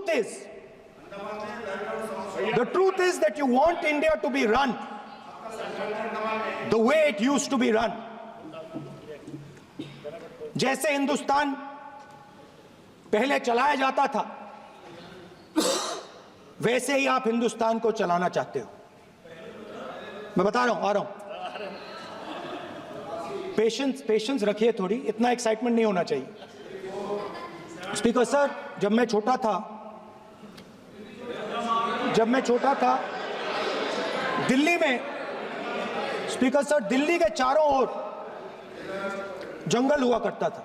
is that you want India to be run the way it used to be run. जैसे हिंदुस्तान पहले चलाया जाता था, वैसे ही आप हिंदुस्तान को चलाना चाहते हो। मैं बता रहा हूं, आ रहा हूं। पेशेंस रखिए थोड़ी, इतना एक्साइटमेंट नहीं होना चाहिए। स्पीकर सर, जब मैं छोटा था दिल्ली में, स्पीकर सर, दिल्ली के चारों ओर जंगल हुआ करता था।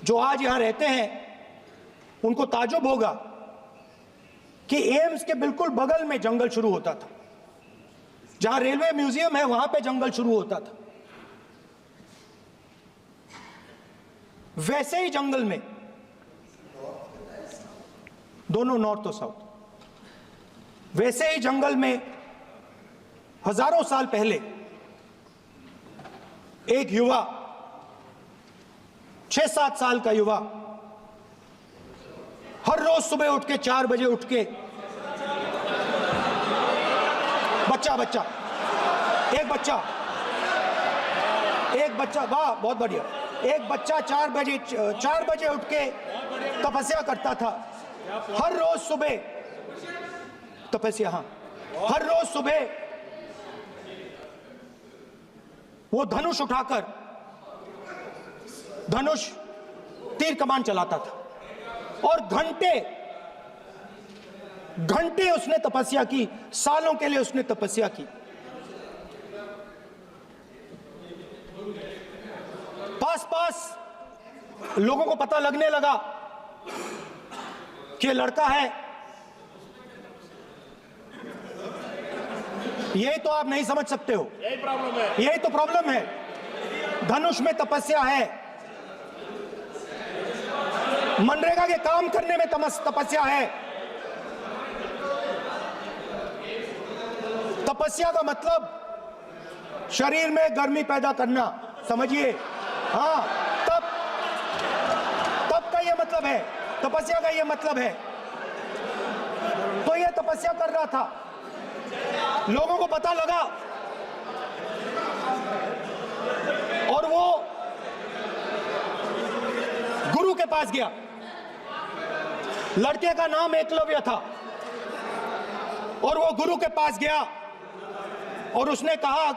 जो आज यहां रहते हैं उनको ताजुब होगा कि एम्स के बिल्कुल बगल में जंगल शुरू होता था। जहां रेलवे म्यूजियम है वहां पे जंगल शुरू होता था। वैसे ही जंगल में, दोनों नॉर्थ और साउथ, वैसे ही जंगल में हजारों साल पहले एक युवा, 6-7 साल का युवा, हर रोज सुबह उठ के 4 बजे उठ के, एक बच्चा, वाह बहुत बढ़िया, एक बच्चा 4 बजे उठ के तपस्या करता था। हर रोज सुबह तपस्या, हर रोज सुबह वो धनुष उठाकर तीर कमान चलाता था और घंटे उसने तपस्या की, सालों के लिए उसने तपस्या की। पास लोगों को पता लगने लगा कि लड़का है। यही तो आप नहीं समझ सकते हो, यही प्रॉब्लम है, यही तो प्रॉब्लम है। धनुष में तपस्या है, मनरेगा के काम करने में तपस्या है। तपस्या का मतलब शरीर में गर्मी पैदा करना, समझिए। हाँ, तब का ये मतलब है, तपस्या का ये मतलब है। तो ये तपस्या कर रहा था, लोगों को पता लगा और वो गुरु के पास गया। लड़के का नाम एकलव्य था और वो गुरु के पास गया और उसने कहा,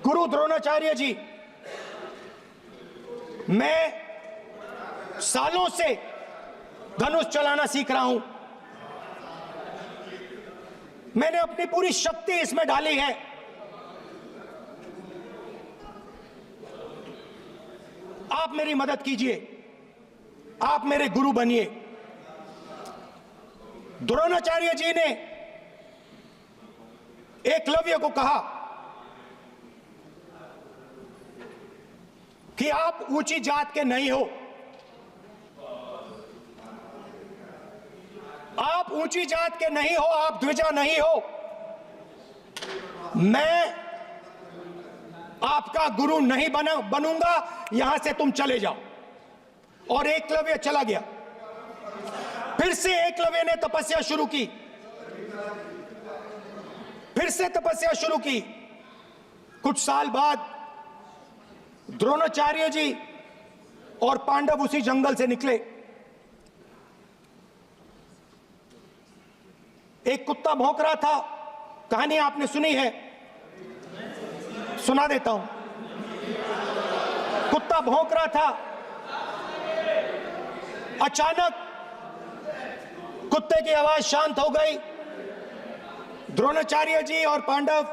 गुरु द्रोणाचार्य जी, मैं सालों से धनुष चलाना सीख रहा हूं, मैंने अपनी पूरी शक्ति इसमें डाली है। आप मेरी मदद कीजिए, आप मेरे गुरु बनिए। द्रोणाचार्य जी ने एकलव्य को कहा कि आप ऊंची जात के नहीं हो, आप ऊंची जात के नहीं हो, आप द्विजा नहीं हो। मैं आपका गुरु नहीं बनूंगा, यहां से तुम चले जाओ। और एकलव्य चला गया। फिर से एकलव्य ने तपस्या शुरू की, फिर से तपस्या शुरू की। कुछ साल बाद द्रोणाचार्य जी और पांडव उसी जंगल से निकले। एक कुत्ता भौंक रहा था, कहानी आपने सुनी है, सुना देता हूं। कुत्ता भौंक रहा था, अचानक कुत्ते की आवाज शांत हो गई। द्रोणाचार्य जी और पांडव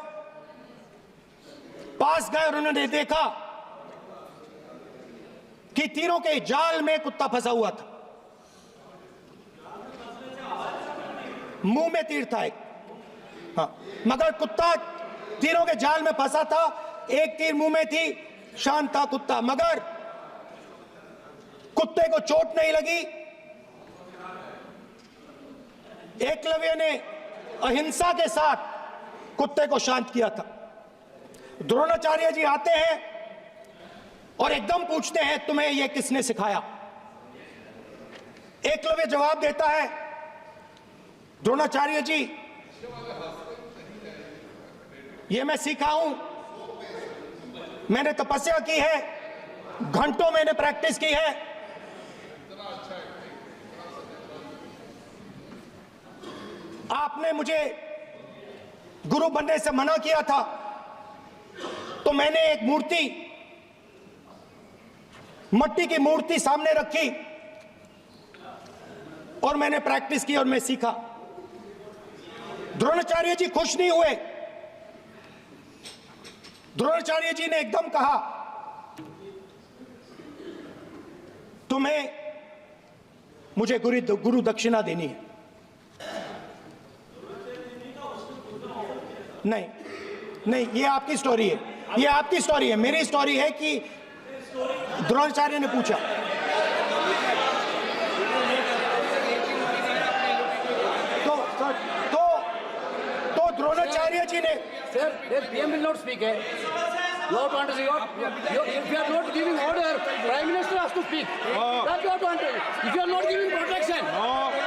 पास गए और उन्होंने देखा कि तीरों के जाल में कुत्ता फंसा हुआ था। मुंह में तीर था एक, हाँ, मगर कुत्ता तीरों के जाल में फंसा था। एक तीर मुंह में थी, शांत था कुत्ता, मगर कुत्ते को चोट नहीं लगी। एकलव्य ने अहिंसा के साथ कुत्ते को शांत किया था। द्रोणाचार्य जी आते हैं और एकदम पूछते हैं, तुम्हें यह किसने सिखाया? एकलव्य जवाब देता है, द्रोणाचार्य जी, ये मैं सीखा हूं, मैंने तपस्या की है, घंटों मैंने प्रैक्टिस की है। आपने मुझे गुरु बनने से मना किया था, तो मैंने एक मूर्ति, मट्टी की मूर्ति सामने रखी और मैंने प्रैक्टिस की और मैं सीखा। द्रोणाचार्य जी खुश नहीं हुए। द्रोणाचार्य जी ने एकदम कहा, तुम्हें मुझे गुरु दक्षिणा देनी है। नहीं नहीं, ये आपकी स्टोरी है, ये आपकी स्टोरी है। मेरी स्टोरी है कि द्रोणाचार्य ने पूछा। तो द्रोणाचार्य जी ने, Sir, the PM will not speak. You have to understand. If you are not giving order, Prime Minister has to speak. That you have to understand. If you are not giving protection,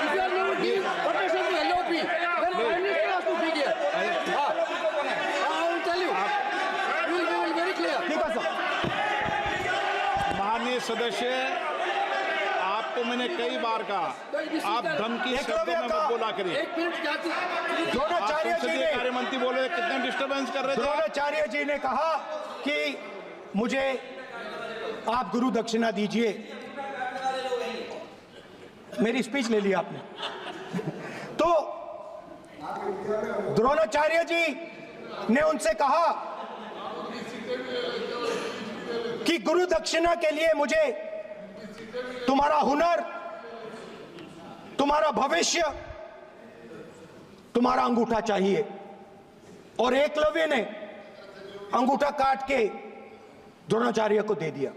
if you are not giving protection to LOP, then Prime Minister has to speak here. I will tell you. We will be very clear. ठीक है sir. माननीय सदस्य, आपको मैंने कई बार कहा, आप धमकी शब्दों में मत बोला करिए। एक मिनट जाती द्रोणाचार्य जी ने, कार्य मंत्री बोले कितने डिस्टर्बेंस कर रहे थे। द्रोणाचार्य जी ने कहा कि मुझे आप गुरु दक्षिणा दीजिए। मेरी स्पीच ले ली आपने। तो द्रोणाचार्य जी ने उनसे कहा कि गुरु दक्षिणा के लिए मुझे तुम्हारा हुनर, तुम्हारा भविष्य, तुम्हारा अंगूठा चाहिए। और एकलव्य ने अंगूठा काट के द्रोणाचार्य को दे दिया।